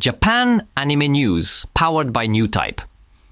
Japan Anime News, powered by Newtype.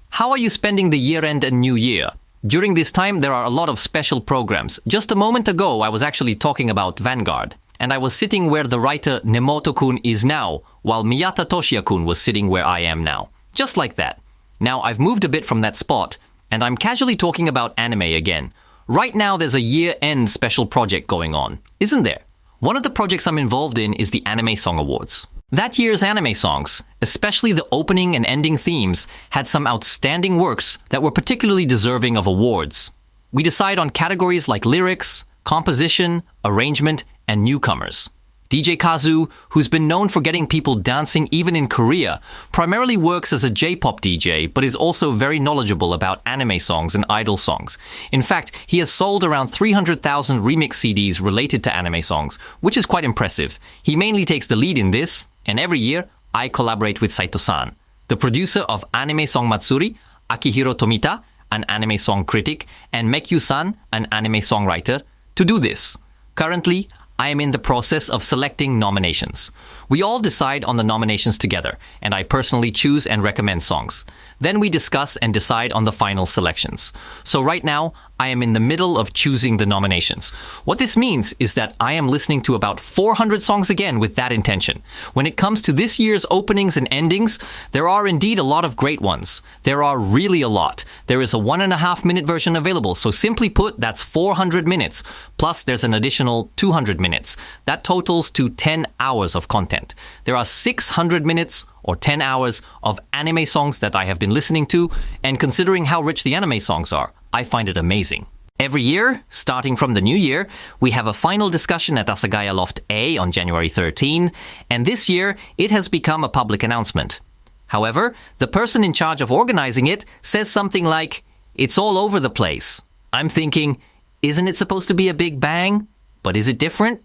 How are you spending the year-end and New Year? During this time, there are a lot of special programs. Just a moment ago, I was actually talking about Vanguard, and I was sitting where the writer Nemoto-kun is now, while Miyata Toshiya-kun was sitting where I am now. Just like that. Now, I've moved a bit from that spot, and I'm casually talking about anime again. Right now, there's a year-end special project going on, isn't there? One of the projects I'm involved in is the Anime Song Awards. That year's anime songs, especially the opening and ending themes, had some outstanding works that were particularly deserving of awards. We decide on categories like lyrics, composition, arrangement, and newcomers. DJ Kazu, who's been known for getting people dancing even in Korea, primarily works as a J-pop DJ, but is also very knowledgeable about anime songs and idol songs. In fact, he has sold around 300,000 remix CDs related to anime songs, which is quite impressive. He mainly takes the lead in this, and every year, I collaborate with Saito-san, the producer of Anime Song Matsuri, Akihiro Tomita, an anime song critic, and Mekyu-san, an anime songwriter, to do this. Currently, I am in the process of selecting nominations. We all decide on the nominations together, and I personally choose and recommend songs. Then we discuss and decide on the final selections. So right now, I am in the middle of choosing the nominations. What this means is that I am listening to about 400 songs again with that intention. When it comes to this year's openings and endings, there are indeed a lot of great ones. There are really a lot. There is a 1.5-minute version available, so simply put, that's 400 minutes. Plus, there's an additional 200 minutes. That totals to 10 hours of content. There are 600 minutes or 10 hours of anime songs that I have been listening to, and considering how rich the anime songs are, I find it amazing. Every year, starting from the new year, we have a final discussion at Asagaya Loft A on January 13, and this year, it has become a public announcement. However, the person in charge of organizing it says something like, "It's all over the place." I'm thinking, isn't it supposed to be a big bang? But is it different?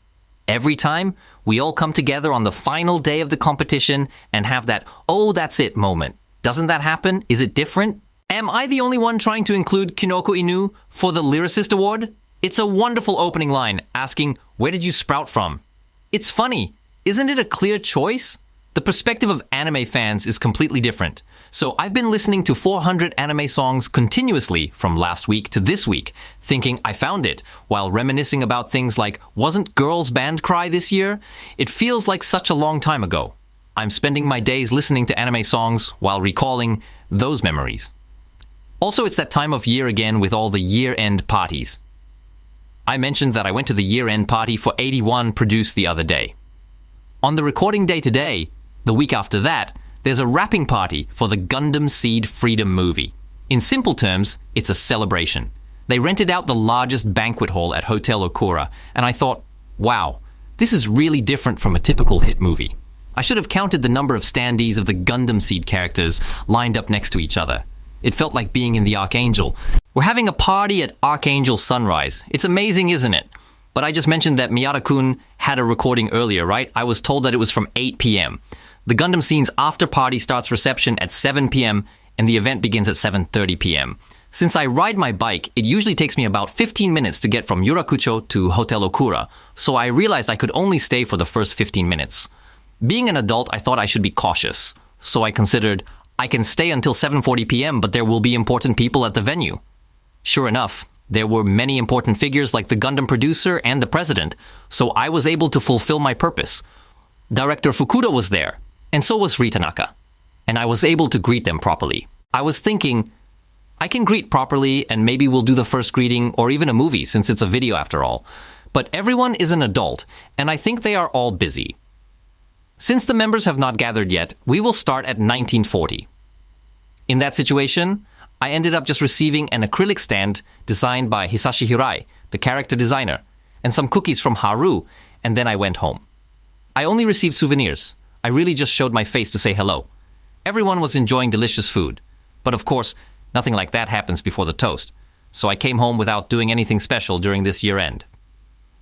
Every time, we all come together on the final day of the competition and have that, "oh, that's it" moment. Doesn't that happen? Is it different? Am I the only one trying to include Kinoko Inu for the Lyricist Award? It's a wonderful opening line asking, "where did you sprout from?" It's funny. Isn't it a clear choice? The perspective of anime fans is completely different. So I've been listening to 400 anime songs continuously from last week to this week, thinking I found it, while reminiscing about things like, wasn't Girls' Band Cry this year? It feels like such a long time ago. I'm spending my days listening to anime songs while recalling those memories. Also, it's that time of year again with all the year-end parties. I mentioned that I went to the year-end party for 81 produced the other day. On the recording day today, the week after that, there's a wrapping party for the Gundam Seed Freedom movie. In simple terms, it's a celebration. They rented out the largest banquet hall at Hotel Okura, and I thought, wow, this is really different from a typical hit movie. I should have counted the number of standees of the Gundam Seed characters lined up next to each other. It felt like being in the Archangel. We're having a party at Archangel Sunrise. It's amazing, isn't it? But I just mentioned that Miyata-kun had a recording earlier, right? I was told that it was from 8 p.m. The Gundam Scene's after party starts reception at 7 p.m. and the event begins at 7:30 p.m. Since I ride my bike, it usually takes me about 15 minutes to get from Yurakucho to Hotel Okura, so I realized I could only stay for the first 15 minutes. Being an adult, I thought I should be cautious, so I considered, I can stay until 7:40 p.m., but there will be important people at the venue. Sure enough, there were many important figures like the Gundam producer and the president, so I was able to fulfill my purpose. Director Fukuda was there, and so was Ritanaka, and I was able to greet them properly. I was thinking, I can greet properly and maybe we'll do the first greeting or even a movie since it's a video after all. But everyone is an adult, and I think they are all busy. Since the members have not gathered yet, we will start at 1940. In that situation, I ended up just receiving an acrylic stand designed by Hisashi Hirai, the character designer, and some cookies from Haru, and then I went home. I only received souvenirs. I really just showed my face to say hello. Everyone was enjoying delicious food. But of course, nothing like that happens before the toast. So I came home without doing anything special during this year-end.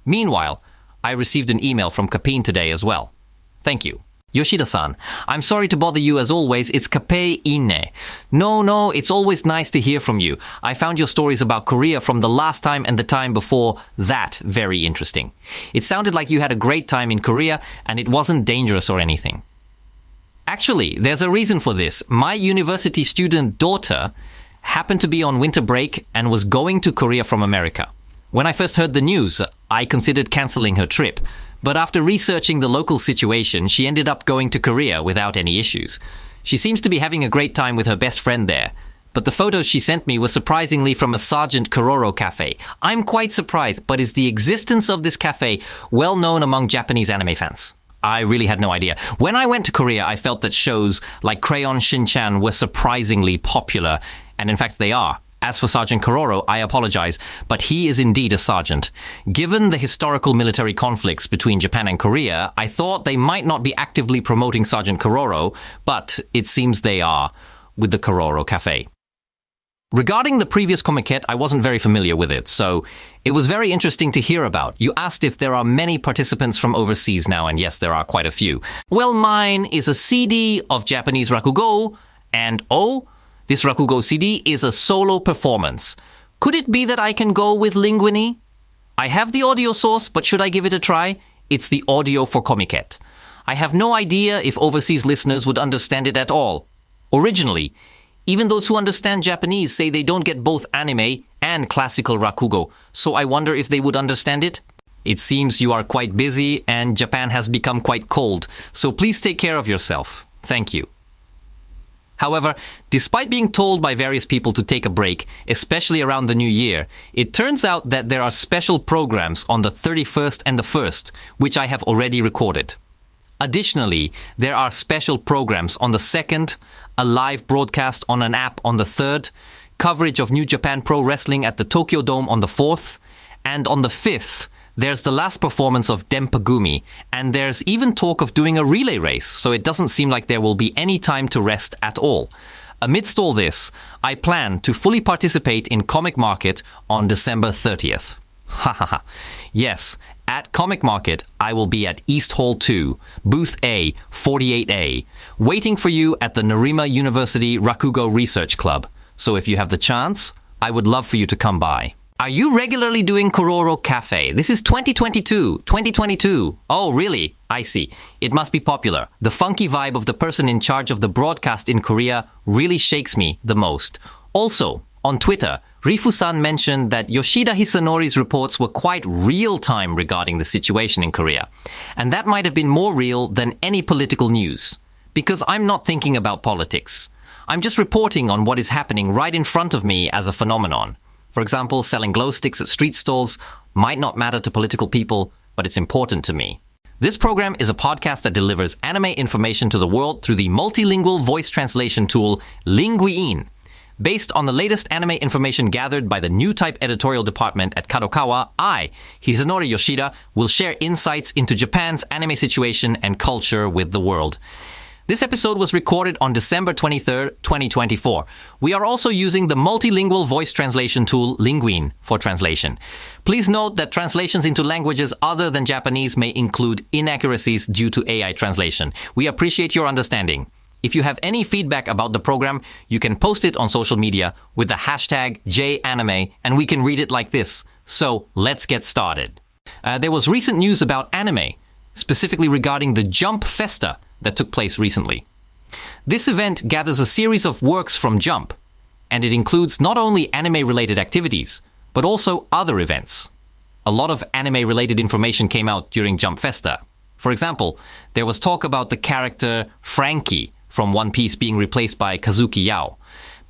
Meanwhile, I received an email from Capine today as well. Thank you. Yoshida-san, I'm sorry to bother you as always. It's Kape-ine. No, it's always nice to hear from you. I found your stories about Korea from the last time and the time before that very interesting. It sounded like you had a great time in Korea and it wasn't dangerous or anything. Actually, there's a reason for this. My university student daughter happened to be on winter break and was going to Korea from America. When I first heard the news, I considered canceling her trip. But after researching the local situation, she ended up going to Korea without any issues. She seems to be having a great time with her best friend there. But the photos she sent me were surprisingly from a Sergeant Kororo cafe. I'm quite surprised, but is the existence of this cafe well known among Japanese anime fans? I really had no idea. When I went to Korea, I felt that shows like Crayon Shin-chan were surprisingly popular, and in fact they are. As for Sergeant Kororo, I apologize, but he is indeed a sergeant. Given the historical military conflicts between Japan and Korea, I thought they might not be actively promoting Sergeant Kororo, but it seems they are, with the Kororo Cafe. Regarding the previous comiquette, I wasn't very familiar with it, so it was very interesting to hear about. You asked if there are many participants from overseas now, and yes, there are quite a few. Well, mine is a CD of Japanese rakugo, and this rakugo CD is a solo performance. Could it be that I can go with Lingueene? I have the audio source, but should I give it a try? It's the audio for comiquette. I have no idea if overseas listeners would understand it at all. Originally, even those who understand Japanese say they don't get both anime and classical rakugo, so I wonder if they would understand it. It seems you are quite busy and Japan has become quite cold, so please take care of yourself. Thank you. However, despite being told by various people to take a break, especially around the new year, it turns out that there are special programs on the 31st and the 1st, which I have already recorded. Additionally, there are special programs on the 2nd, a live broadcast on an app on the 3rd, coverage of New Japan Pro Wrestling at the Tokyo Dome on the 4th, and on the 5th, there's the last performance of Denpagumi, and there's even talk of doing a relay race, so it doesn't seem like there will be any time to rest at all. Amidst all this, I plan to fully participate in Comic Market on December 30th. Hahaha. Yes, at Comic Market, I will be at East Hall 2, Booth A, 48A, waiting for you at the Narima University Rakugo Research Club. So if you have the chance, I would love for you to come by. Are you regularly doing Kororo Cafe? This is 2022. Oh, really? I see. It must be popular. The funky vibe of the person in charge of the broadcast in Korea really shakes me the most. Also, on Twitter, Rifu-san mentioned that Yoshida Hisanori's reports were quite real-time regarding the situation in Korea. And that might have been more real than any political news. Because I'm not thinking about politics. I'm just reporting on what is happening right in front of me as a phenomenon. For example, selling glow sticks at street stalls might not matter to political people, but it's important to me. This program is a podcast that delivers anime information to the world through the multilingual voice translation tool Lingueene. Based on the latest anime information gathered by the Newtype editorial department at KADOKAWA, I, Hisanori Yoshida, will share insights into Japan's anime situation and culture with the world. This episode was recorded on December 23rd, 2024. We are also using the multilingual voice translation tool Lingueene for translation. Please note that translations into languages other than Japanese may include inaccuracies due to AI translation. We appreciate your understanding. If you have any feedback about the program, you can post it on social media with the hashtag JAnime, and we can read it like this. So let's get started. There was recent news about anime, specifically regarding the Jump Festa that took place recently. This event gathers a series of works from Jump, and it includes not only anime-related activities, but also other events. A lot of anime-related information came out during Jump Festa. For example, there was talk about the character Frankie from One Piece being replaced by Kazuki Yao,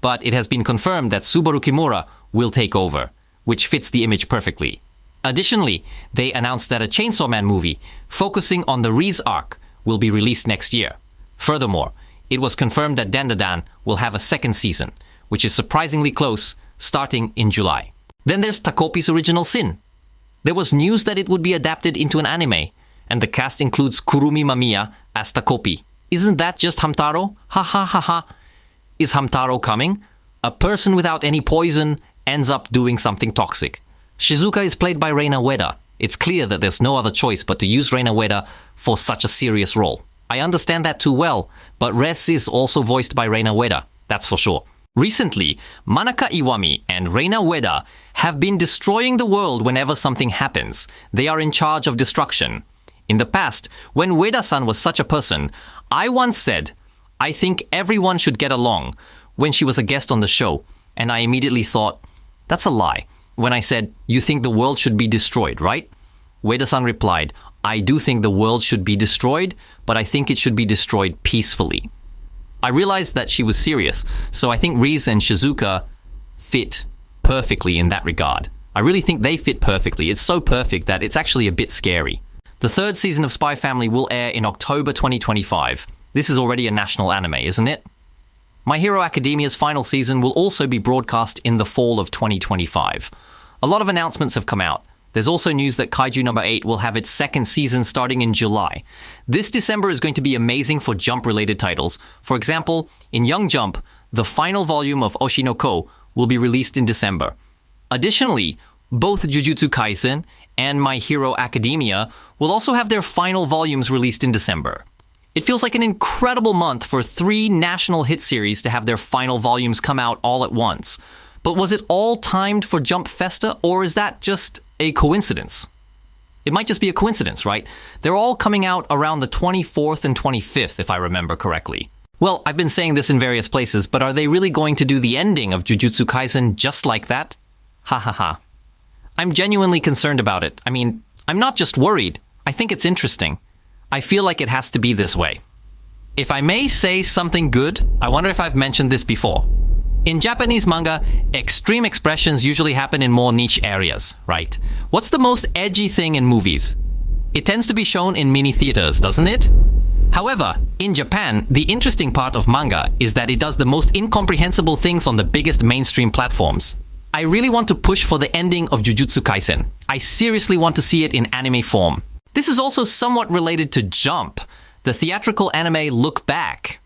but it has been confirmed that Subaru Kimura will take over, which fits the image perfectly. Additionally, they announced that a Chainsaw Man movie focusing on the Reese arc will be released next year. Furthermore, it was confirmed that Dandadan will have a second season, which is surprisingly close, starting in July. Then there's Takopi's Original Sin. There was news that it would be adapted into an anime, and the cast includes Kurumi Mamiya as Takopi. Isn't that just Hamtaro? Ha ha ha ha. Is Hamtaro coming? A person without any poison ends up doing something toxic. Shizuka is played by Reina Ueda. It's clear that there's no other choice but to use Reina Ueda for such a serious role. I understand that too well, but Res is also voiced by Reina Ueda, that's for sure. Recently, Manaka Iwami and Reina Ueda have been destroying the world whenever something happens. They are in charge of destruction. In the past, when Ueda-san was such a person, I once said, I think everyone should get along when she was a guest on the show, and I immediately thought, that's a lie. When I said, you think the world should be destroyed, right? Ueda-san replied, I do think the world should be destroyed, but I think it should be destroyed peacefully. I realized that she was serious, so I think Riz and Shizuka fit perfectly in that regard. I really think they fit perfectly. It's so perfect that it's actually a bit scary. The third season of Spy Family will air in October 2025. This is already a national anime, isn't it? My Hero Academia's final season will also be broadcast in the fall of 2025. A lot of announcements have come out. There's also news that Kaiju number 8 will have its second season starting in July. This December is going to be amazing for Jump-related titles. For example, in Young Jump, the final volume of Oshi no Ko will be released in December. Additionally, both Jujutsu Kaisen and My Hero Academia will also have their final volumes released in December. It feels like an incredible month for 3 national hit series to have their final volumes come out all at once. But was it all timed for Jump Festa, or is that just a coincidence? It might just be a coincidence, right? They're all coming out around the 24th and 25th, if I remember correctly. Well, I've been saying this in various places, but are they really going to do the ending of Jujutsu Kaisen just like that? Ha ha ha. I'm genuinely concerned about it. I mean, I'm not just worried. I think it's interesting. I feel like it has to be this way. If I may say something good, I wonder if I've mentioned this before. In Japanese manga, extreme expressions usually happen in more niche areas, right? What's the most edgy thing in movies? It tends to be shown in mini theaters, doesn't it? However, in Japan, the interesting part of manga is that it does the most incomprehensible things on the biggest mainstream platforms. I really want to push for the ending of Jujutsu Kaisen. I seriously want to see it in anime form. This is also somewhat related to Jump, the theatrical anime Look Back.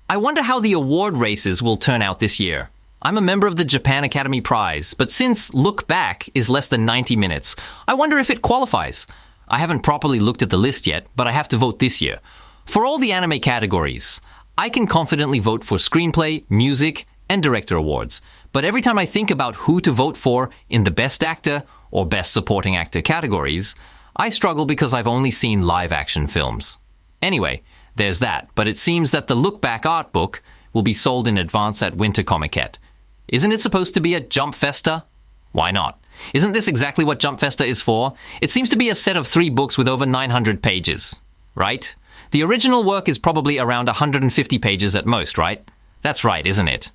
I wonder how the award races will turn out this year. I'm a member of the Japan Academy Prize, but since Look Back is less than 90 minutes, I wonder if it qualifies. I haven't properly looked at the list yet, but I have to vote this year. For all the anime categories, I can confidently vote for screenplay, music, and director awards. But every time I think about who to vote for in the Best Actor or Best Supporting Actor categories, I struggle because I've only seen live-action films. Anyway, there's that, but it seems that the Look Back art book will be sold in advance at Winter Comiket. Isn't it supposed to be a Jump Festa? Why not? Isn't this exactly what Jump Festa is for? It seems to be a set of 3 books with over 900 pages, right? The original work is probably around 150 pages at most, right? That's right, isn't it?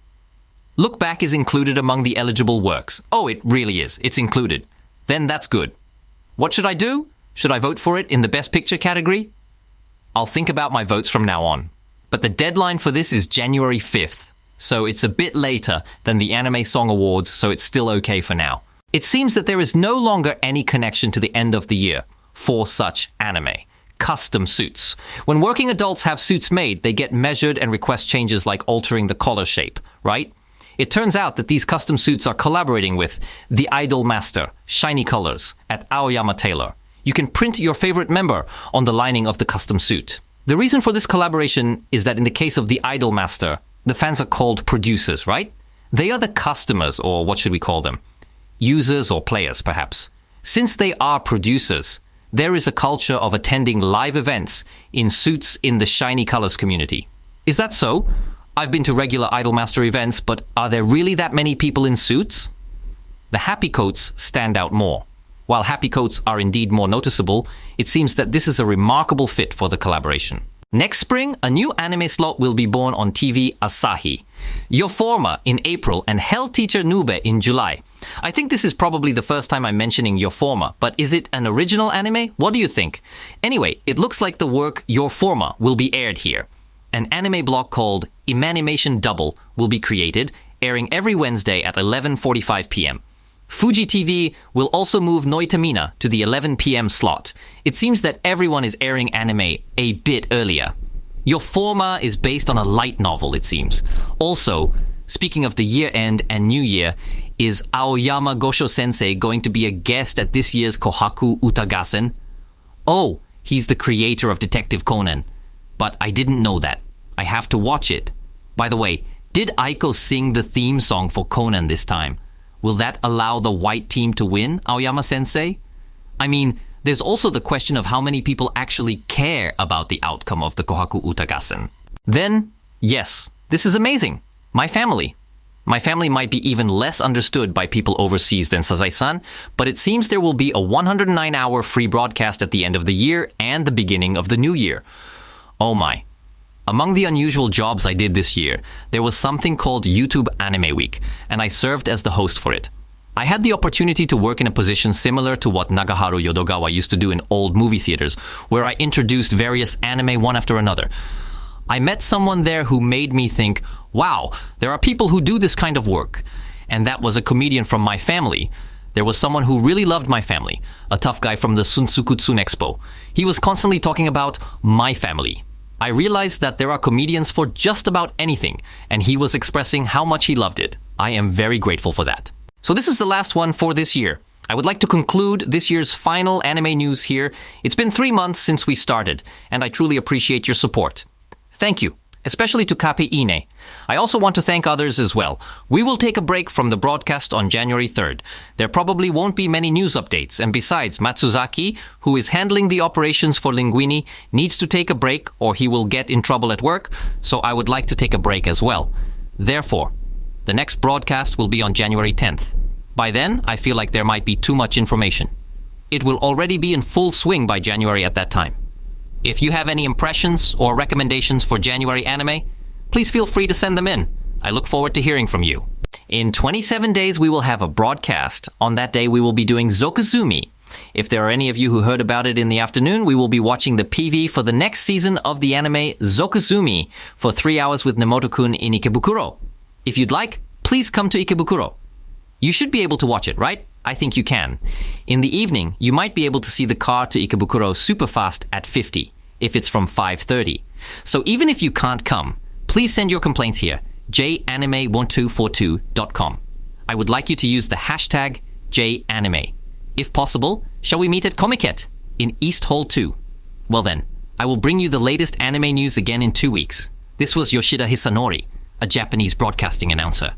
Look Back is included among the eligible works. Oh, it really is. It's included. Then that's good. What should I do? Should I vote for it in the Best Picture category? I'll think about my votes from now on. But the deadline for this is January 5th, so it's a bit later than the Anime Song Awards, so it's still okay for now. It seems that there is no longer any connection to the end of the year for such anime. Custom suits. When working adults have suits made, they get measured and request changes like altering the collar shape, right? It turns out that these custom suits are collaborating with the Idol Master, Shiny Colors, at Aoyama Tailor. You can print your favorite member on the lining of the custom suit. The reason for this collaboration is that in the case of the Idol Master, the fans are called producers, right? They are the customers, or what should we call them? Users or players, perhaps. Since they are producers, there is a culture of attending live events in suits in the Shiny Colors community. Is that so? I've been to regular Idol Master events, but are there really that many people in suits? The happy coats stand out more. While happy coats are indeed more noticeable, it seems that this is a remarkable fit for the collaboration. Next spring, a new anime slot will be born on TV Asahi. Your Forma in April and Hell Teacher Nube in July. I think this is probably the first time I'm mentioning Your Forma, but is it an original anime? What do you think? Anyway, it looks like the work Your Forma will be aired here. An anime block called Imanimation Double will be created, airing every Wednesday at 11:45 p.m. Fuji TV will also move Noitamina to the 11 p.m. slot. It seems that everyone is airing anime a bit earlier. Your Forma is based on a light novel, it seems. Also, speaking of the year-end and New Year, is Aoyama Gosho Sensei going to be a guest at this year's Kohaku Utagassen? Oh, he's the creator of Detective Conan. But I didn't know that. I have to watch it. By the way, did Aiko sing the theme song for Conan this time? Will that allow the white team to win, Aoyama Sensei? I mean, there's also the question of how many people actually care about the outcome of the Kohaku Utagassen. Then, Yes, this is amazing. My family. My family might be even less understood by people overseas than Sazai-san, but it seems there will be a 109-hour free broadcast at the end of the year and the beginning of the new year. Oh my. Among the unusual jobs I did this year, there was something called YouTube Anime Week, and I served as the host for it. I had the opportunity to work in a position similar to what Nagaharu Yodogawa used to do in old movie theaters, where I introduced various anime one after another. I met someone there who made me think, wow, there are people who do this kind of work. And that was a comedian from my family. There was someone who really loved my family, a tough guy from the Sunsukutsun Expo. He was constantly talking about my family. I realized that there are comedians for just about anything, and he was expressing how much he loved it. I am very grateful for that. So this is the last one for this year. I would like to conclude this year's final anime news here. It's been 3 months since we started, and I truly appreciate your support. Thank you, especially to Kape-ine. I also want to thank others as well. We will take a break from the broadcast on January 3rd. There probably won't be many news updates, and besides, Matsuzaki, who is handling the operations for Lingueene, needs to take a break or he will get in trouble at work, so I would like to take a break as well. Therefore, the next broadcast will be on January 10th. By then, I feel like there might be too much information. It will already be in full swing by January at that time. If you have any impressions or recommendations for January anime, please feel free to send them in. I look forward to hearing from you. In 27 days, we will have a broadcast. On that day, we will be doing Zokuzumi. If there are any of you who heard about it in the afternoon, we will be watching the PV for the next season of the anime Zokuzumi for 3 hours with Nemoto-kun in Ikebukuro. If you'd like, please come to Ikebukuro. You should be able to watch it, right? I think you can. In the evening, you might be able to see the car to Ikebukuro super fast at 50, if it's from 5:30. So even if you can't come, please send your complaints here, janime1242.com. I would like you to use the hashtag #JAnime. If possible, shall we meet at Comiket in East Hall 2? Well then, I will bring you the latest anime news again in 2 weeks. This was Yoshida Hisanori, a Japanese broadcasting announcer.